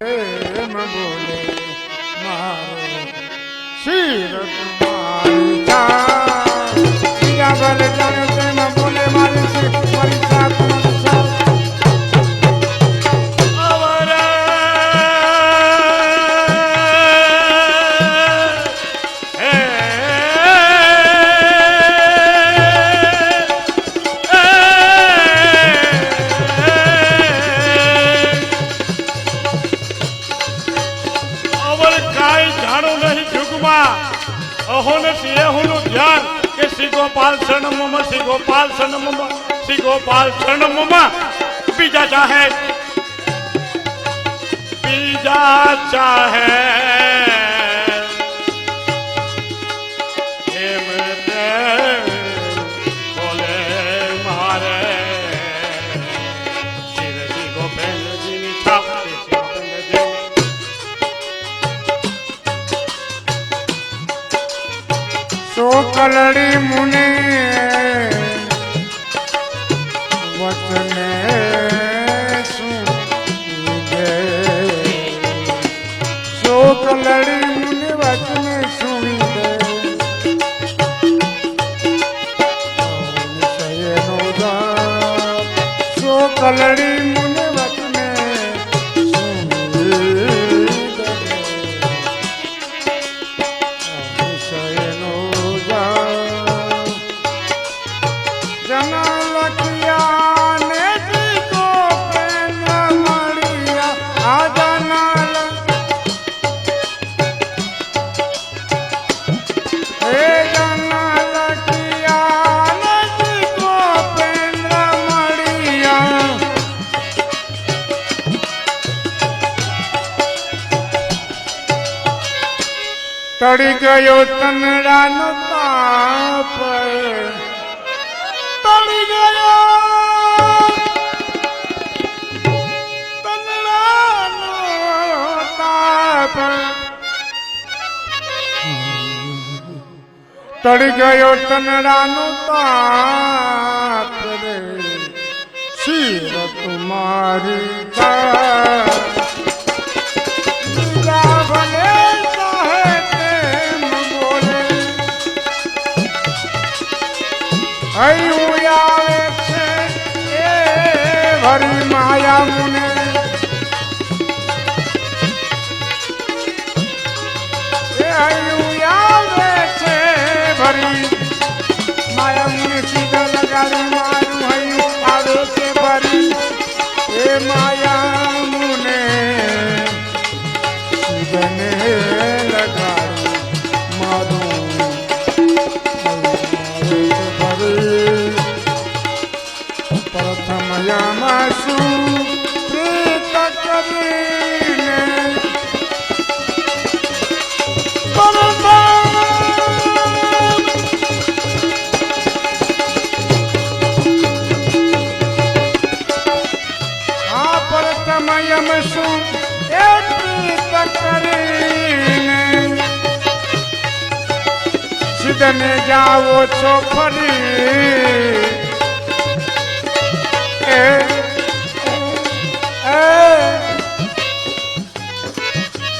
પ્રેમ બોલે મારો શિર તમારી ચા બીજા ભલે જાણે પ્રેમ બોલે મારી શિર મારી ચા તમારી ચા गोपाल शरण मम श्री गोपाल शरण मम श्री गोपाल शरण मम बीजा चाहे बोले मारे श्री गोपेंद्र जी नी छाप कलड़ी मुने वचने सुनिगे सो कलड़ी मुने वचने सुनिगे सो कलड़ी मुने वचने टड़ी गयो तनड़ानो ताप टड़ी गयो तनड़ानो ताप टड़ी गयो तनड़ानो ताप रे शिर तुम्हारी भरी माया मुने भरी माया मुने सीधा लगा मारू हयू आवे से भरी ए माया मुने सीधने लगा मारू प्रथम यामासु प्रीत करीने प्रथम यमसु प्रीत करीने सिद्धने जाओ छोफरी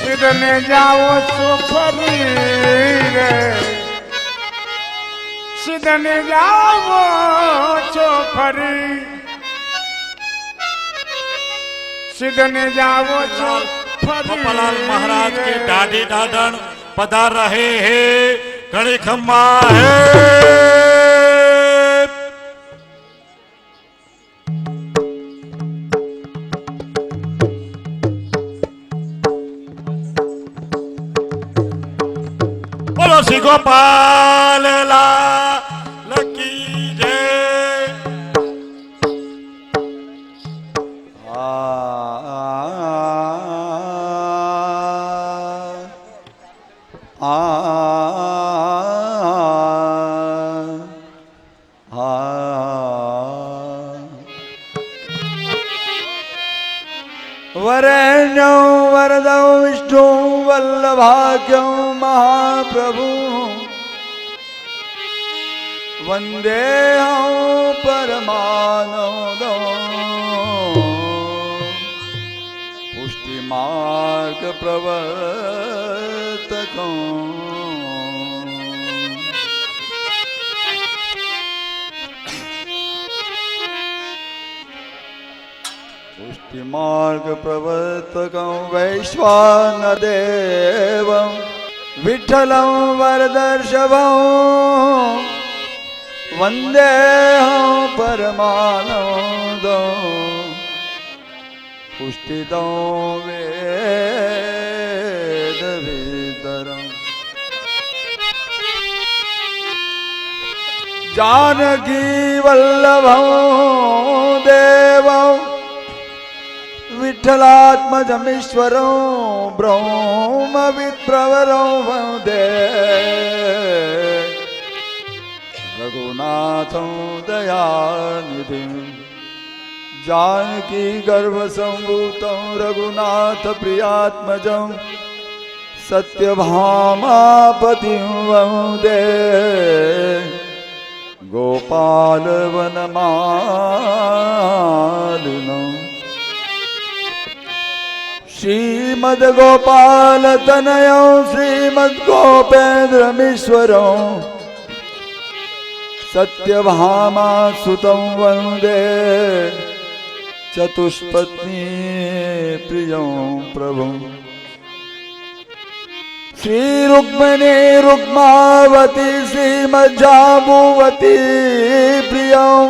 सिद्धने जाओ छोफरी रे सिद्धने जाओ छोफरी सिद्धने जाओ छोफरी गोपालाल महाराज के दादी दादन पधार रहे हैं घड़ी खम्मा है श्री गोपाल लकी जय वरेण्यो वरदो विष्णु वल्लभाग्यो महाप्रभु वंदेहं परमानंदो मार्ग प्रवर्तकों पुष्टि मार्ग प्रवर्तकं वैश्वानरदेवं विठ्ठलं वरदर्शभं वन्देऽहं परमानन्दं पुष्टिदं वेदवितरम् जानकी वल्लभं देवं विठ्ठलात्मजमीश्वरं ब्रह्मविप्रवरं वन्दे रघुनाथं दयानिधिं जानकी गर्भसम्भूतं रघुनाथ प्रियात्मजं सत्यभामापतिं वन्दे गोपालवनमालिनम् श्रीमद्गोपालतनयं श्रीमद्गोपेन्द्रमीश्वरं सत्यभामासुतं वन्दे चतुष्पत्नी प्रियं प्रभुं श्रीरुक्मिणी रुक्मावती श्रीमज्जाम्बुवती प्रियं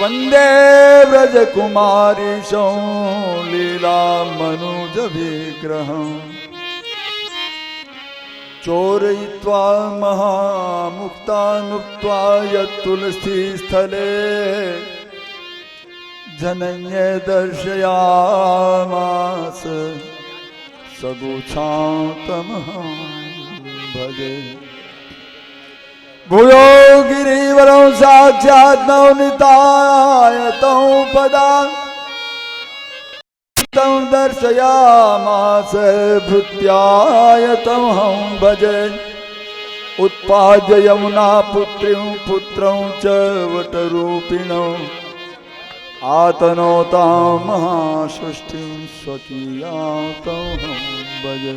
वन्दे व्रजकुमारीशं लीलामनुजविग्रहम् चोरयित्वा महामुक्तानुक्त्वा यत्तुलसीस्थले जनन्ये दर्शयामास सगुच्छां तमहं भजे भूयो गिरिवरं साक्षात् नवनीताय तं पदा तं दर्शयामास भृत्याय तमहं भजे उत्पाद्य यमुना पुत्रीं पुत्रं च वटरूपिणम् आतनोतां महासृष्टिं स्वकीयां तमहं भजे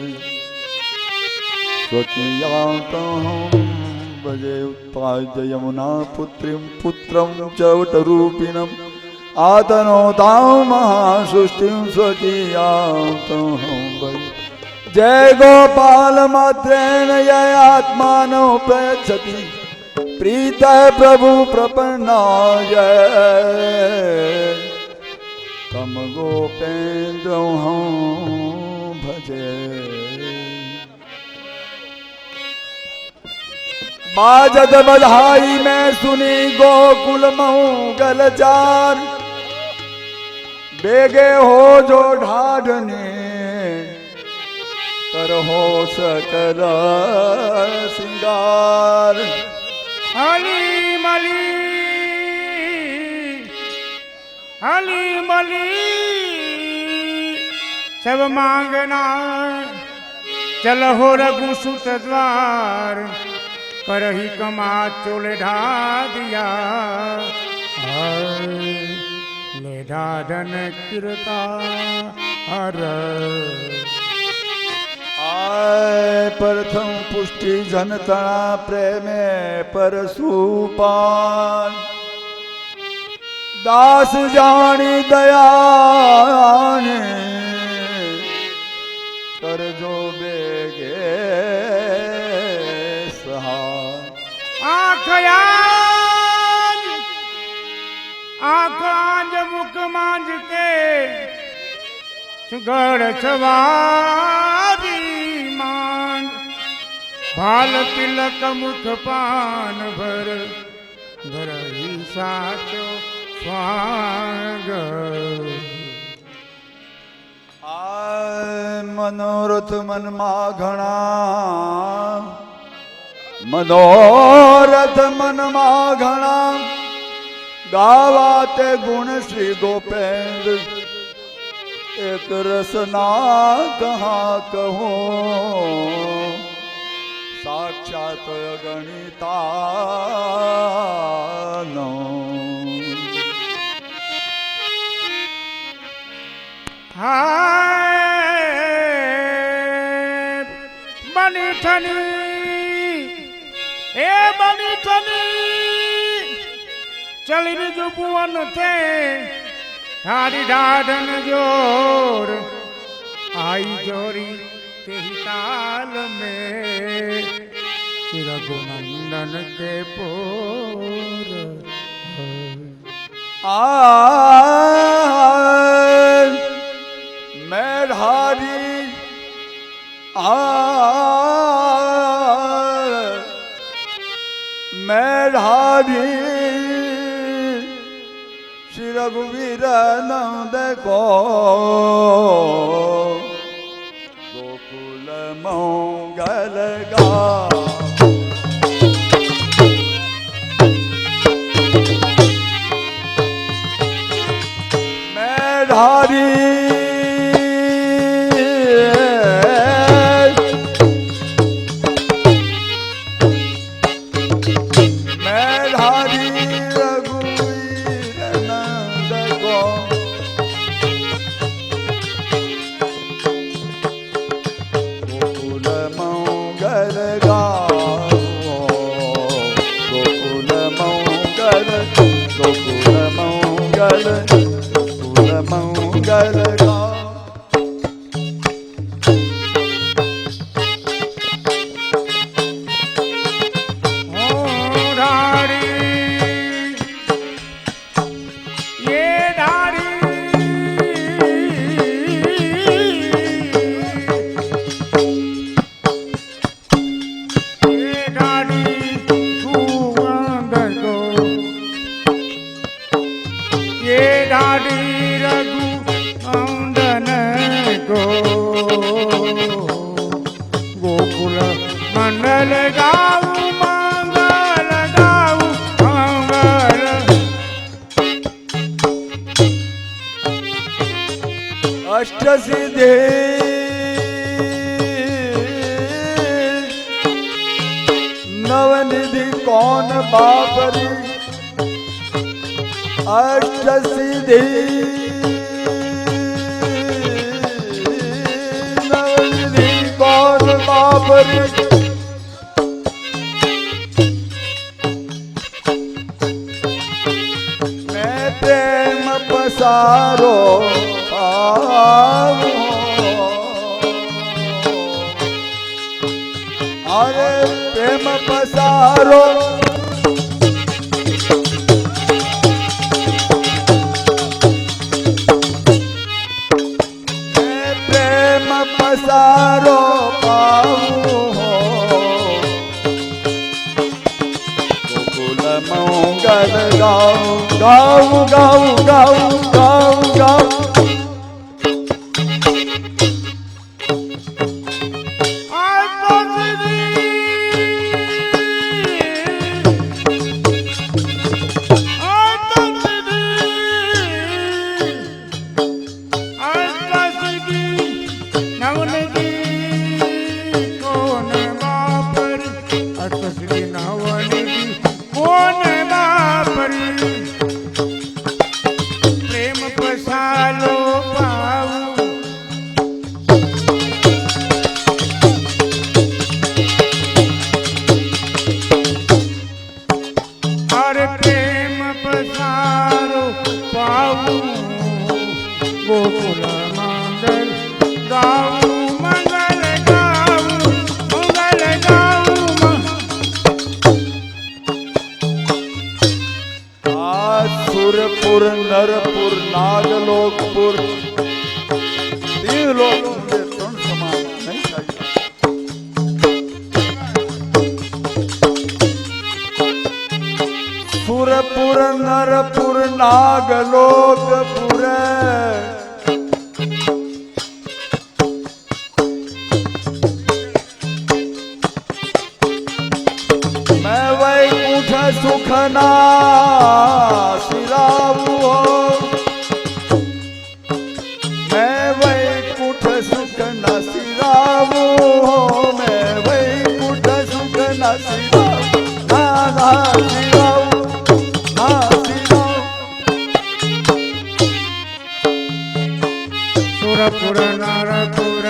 स्वकीयां तमहं भजे उत्पाद्य यमुना पुत्रीं पुत्रं च वटरूपिणम् आतनोतां महासृष्टिं स्वकीयां तमहं भजे जय गोपाल मात्रेण यः आत्मानो प्रयच्छति प्रीतः प्रभु प्रपन्नाय तम गोपेन्द्रं भजे बाजत बधाई में सुनी गोकुल मंगलचार बेगे हो जो ढाढने करहो सकल सिंगार हली मली सब मांगना चल हो रघुसुत द्वार करही कमा चोल ढा दिया ले ढाधन किरता हर आय प्रथम पुष्टि जनतना प्रेमे परशुपाल दास जानी दयाने कर जो बेगे सहाय आँख मुख मांझ के सुगढ़ सवारी मान भाल तिलक मुख पान भर भरही साचो स्वाग आय मनोरथ मन मा घणा मनोरथ मन मा घणा गावाते गुण श्री गोपेंद्र एक रसना कहाँ कहो साक्षात गणिता હાય બની ઠની એ બની ઠની ચલી બીજું ભુવન તે હારી ડાઢન જોર आई जोरी के ताल में श्री रघुनंदन के पोर मेधारी मेधारी श्री रघुवीर नंद को गोकुल मंगल गा मेधारी मंगल गा गोकुल मंडल गाऊ मंगल गाऊ मंगल अष्ट सिद्धि नवनिधि कौन बापरी अष्ट सिद्धि कौन बाबरी मैं प्रेम पसारो पाऊं अरे प्रेम पसारो पसारो गोकुल मंगल गाऊं गाऊं गाऊं गाऊं गाऊं गाऊं गोकुल मंगल गाऊ मंगल गाऊ मंगल गाऊ सुरपुर नरपुर नागलोकपुर तीन लोग मुझे तुम समान नहीं चाहिए सुरपुर नरपुर नागलोकपुर मैं वैकुंठ सुखना सिराऊ मैं वैकुंठ सुखना सिराऊ मैं वैकुंठ सुखना सिराऊ ना सिराऊ सुरपुर नरपुर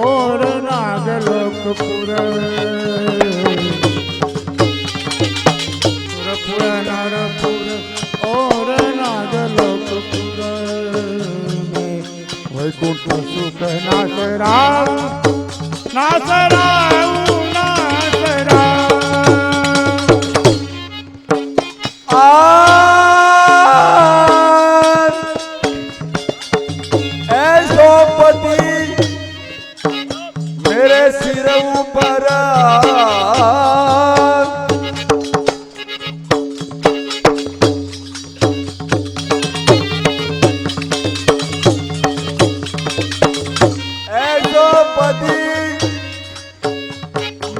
और नागलोकपुर सुरपुर नरपुर और नागलोकपुर में वैकुंठ सुख नासराऊ नासराऊ नासराऊ ऐसो पति मेरे सिर ऊपर ऐसो पति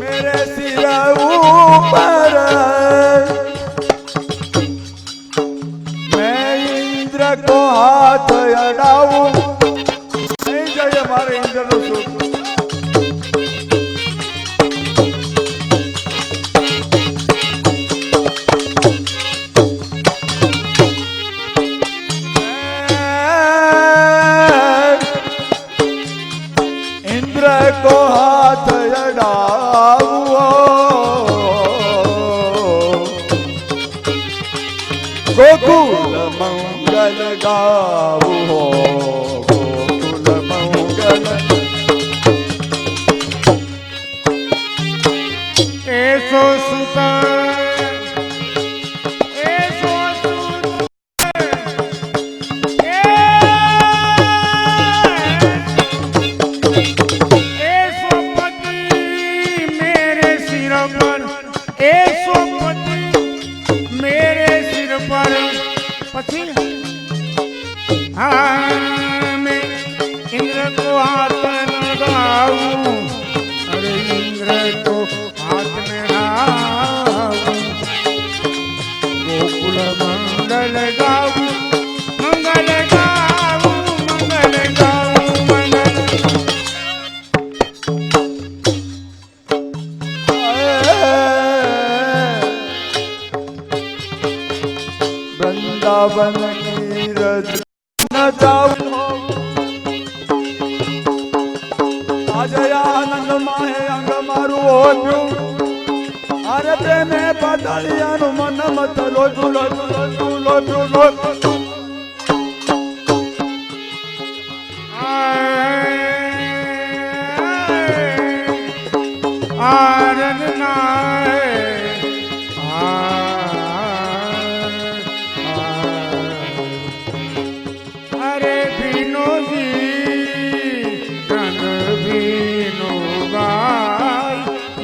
मेरे सिर ऊपर मैं इंद्र को हाथ अडाऊं नहीं चाहिए मारे इंद्र नो सुख इंद्र को हाथ अडाऊं गोकुल मंगल गाऊ हो गोकुल मंगल ऐसो सुत ऐसो सुत ऐसो पति मेरे सिर पर ऐसो पति मेरे सिर पर पति मैं इंद्र को हाथ लगाऊं अरे इंद्र को हाथ में लगाऊं गोकुल मंगल गाऊं मंगल गाऊं मंगल गाऊं मंगल वृंदावन की रज न जाऊं आज आनंद माहे अंग मारू होप्યું अरे प्रेमे बदलियाનું મન મત લોચું લોચું લોચું લોચું લોચું आराधना अरे भीनो जी रंग भीनो गाय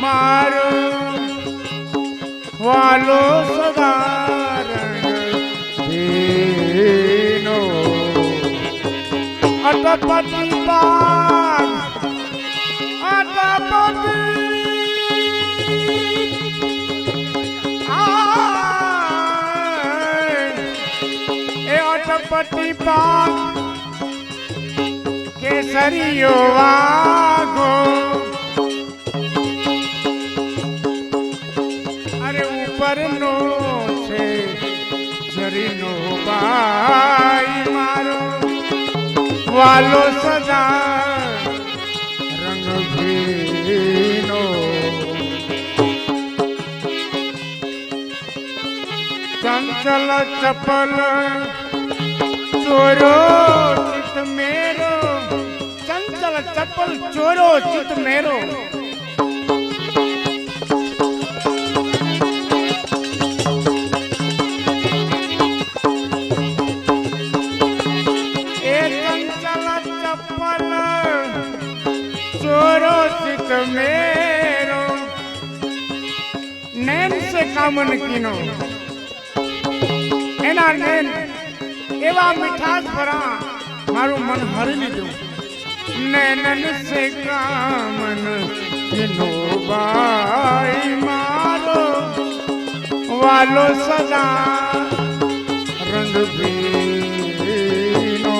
मारो वालो सदा रंग भीनो अटपटी पान अटपटी अटपटी पान केसरियो वागो अरे ऊपर नो छे जरी नो बाई मारो वालो सदा रंग भीनो चंचल चपल चोरो चित मेरो चंचल चपल चोरो चित मेरो ए चंचल चपल चोरो चित मेरो नैन से कामन कीनो एना नैन एवा मिठास भरा मारू मन हरी लीधुं नैनन से कामन किनो बाई मारो वालो सदा रंग भीनो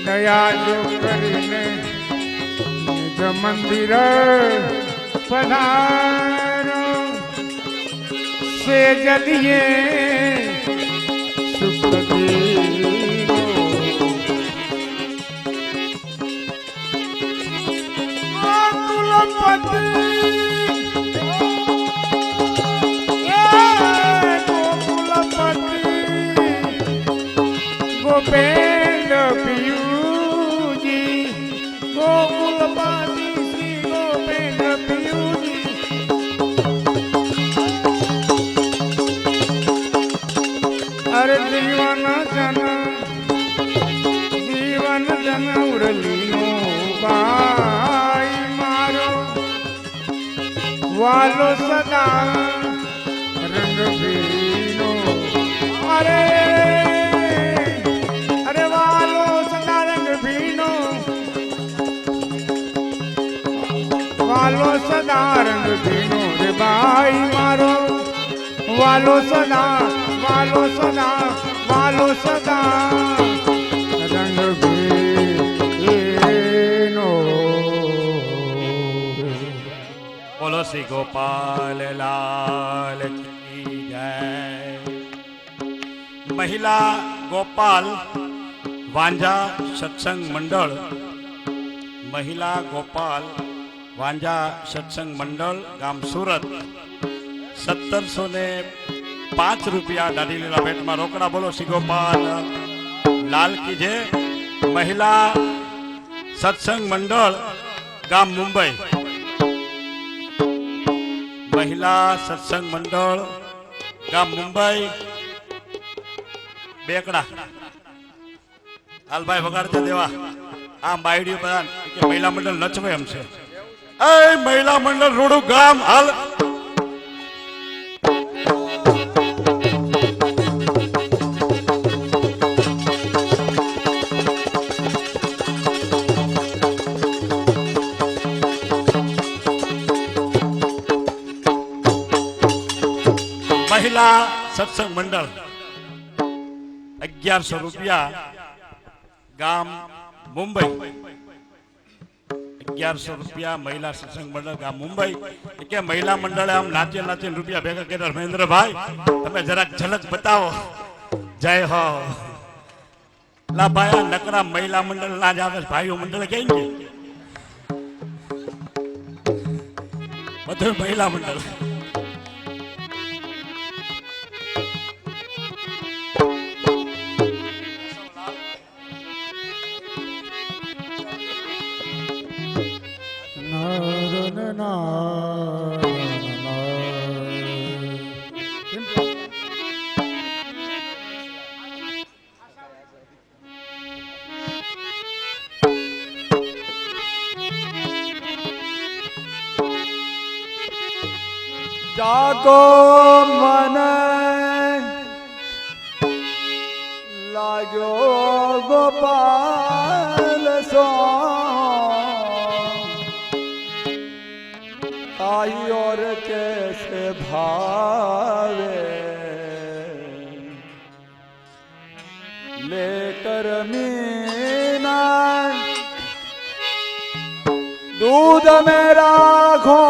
दया जो करीने निज मंदिर पधारो से जलिए सुख दीनो गोपेन्द्र पियू जी गोकुलपति श्री गोपेन्द्र पियू जी अरे जीवन जन उड़लीनो बाई मारो वालो सदा रंग भीनो अरे अरे वालो सदा रंग भीनो वालो सदा रंग भीनो रे बाई मारो वालो सदा वालो सदा वालो सदा रंग भीनो बोलो श्री गोपाल लाल की जय। महिला गोपाल वांझा सत्संग मंडल महिला गोपाल वांझा सत्संग मंडल गाम सूरत 1705 रुपया दादी लीला भेट में रोकड़ा बोलो श्री गोपाल लाल की जय। महिला सत्संग मंडल गाम मुंबई महिला सत्संग मंडल गाम मुंबई बेकड़ा हाल भाई वगाड़ते देवा आ बायडी बधान के महिला मंडल नचवे एम छे ए महिला मंडल रोडू गाम हाल महिला सत्संग मंडल 1100 रुपया गाम मुंबई 1100 रुपया महिला सत्संग मंडल गाम मुंबई के महिला मंडल आम नाचे नाचे रुपया भेगा कर महेंद्र भाई तमे जरा झलक बताओ जय हो ला भाया नकरा महिला मंडल ना जावे भाईओ मंडल कहेंगे બધું महिला मंडल जागो मन लागो गोपाल सो आई और कैसे भावे लेकर मीना दूध में राखो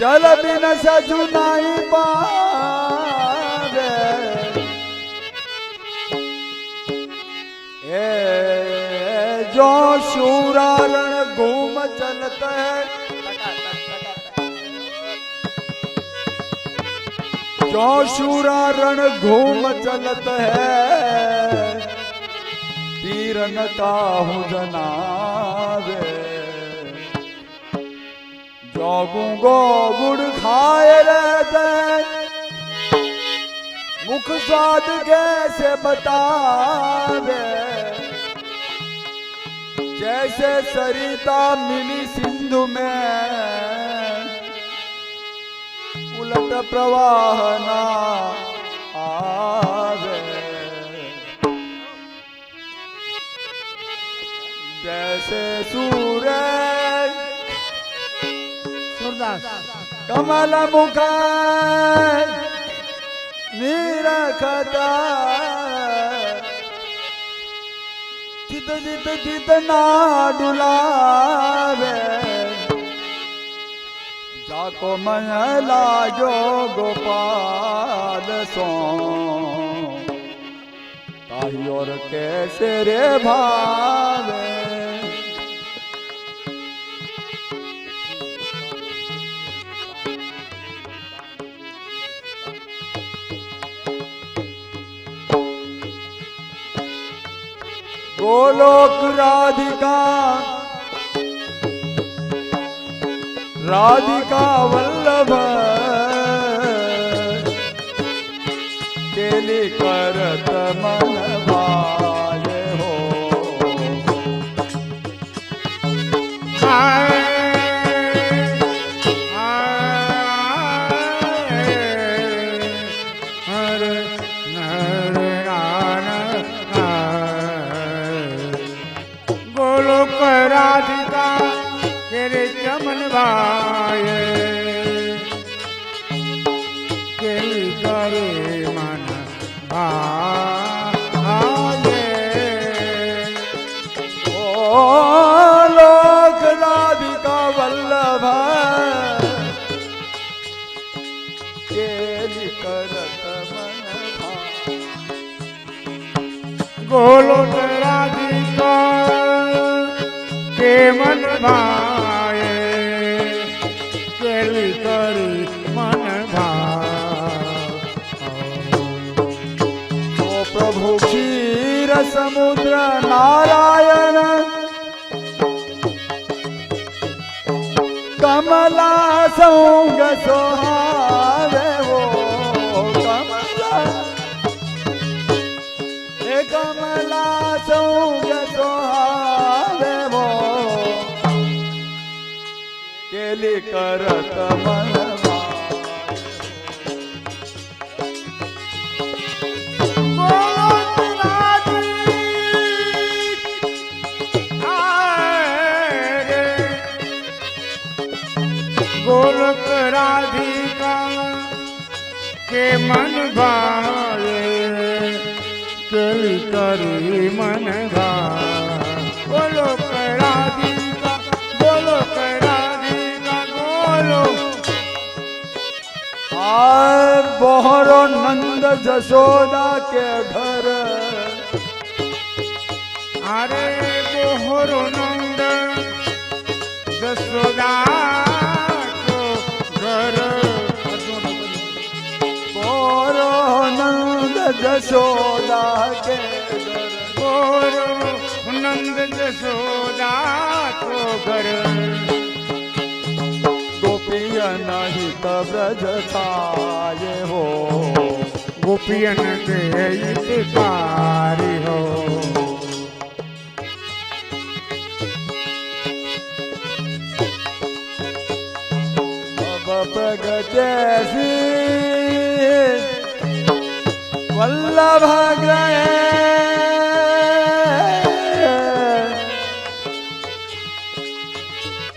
जल बिन सजु नहीं पावे ए जो शूरारण घूम चलता है जो शूरारण घूम चलता है तीरन काहू जनावे गो गुड़ खाए रहते मुख स्वाद कैसे बतावे जैसे सरिता मिली सिंधु में उलट प्रवाह ना आवे जैसे सूरज कमल मुख निरखता चित चित चित ना डुलावे जाको मन लागो गोपाल सो ताही और कैसे रे भावे गोलोक राधिका राधिका वल्लभ केली करत मन भाय हो गोलोक राधिका तेरे चमन भाई केली करे मन भाए ओ लोक राधिका वल्लभ केली करत मन भाय गोलोक राधिका के मन भाए केली करी मन भाए ओ प्रभु क्षीर समुद्र नारायण कमला संग सोहावे हो कमला हे कमला संग सोहावे हो केली करत मन गोलोक राधिका के मन भाए केली करी मन भाए गोलोक राधिका गोलोक राधिका गोलोक आय बोहरो नंद जशोदा के घर अरे बोहरो नंद जसोदा को घर बोहरो नंद जशोदा के घर बोहरो नंद जसोदा को घर गोपियन हित ब्रज छाये हो गोपियन के हितकारी हो अब प्रगति वल्लभ गए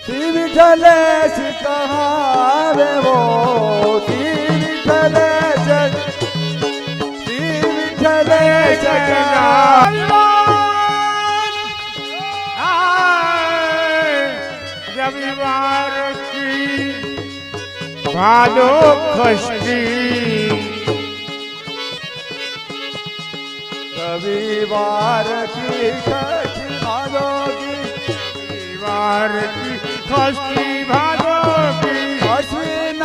श्री विठलेश कहावे वो श्री विठलेश रविवार की भादो खष्टी रविवार की खष्टी भादो की रविवार की खष्टी भादो की अश्विन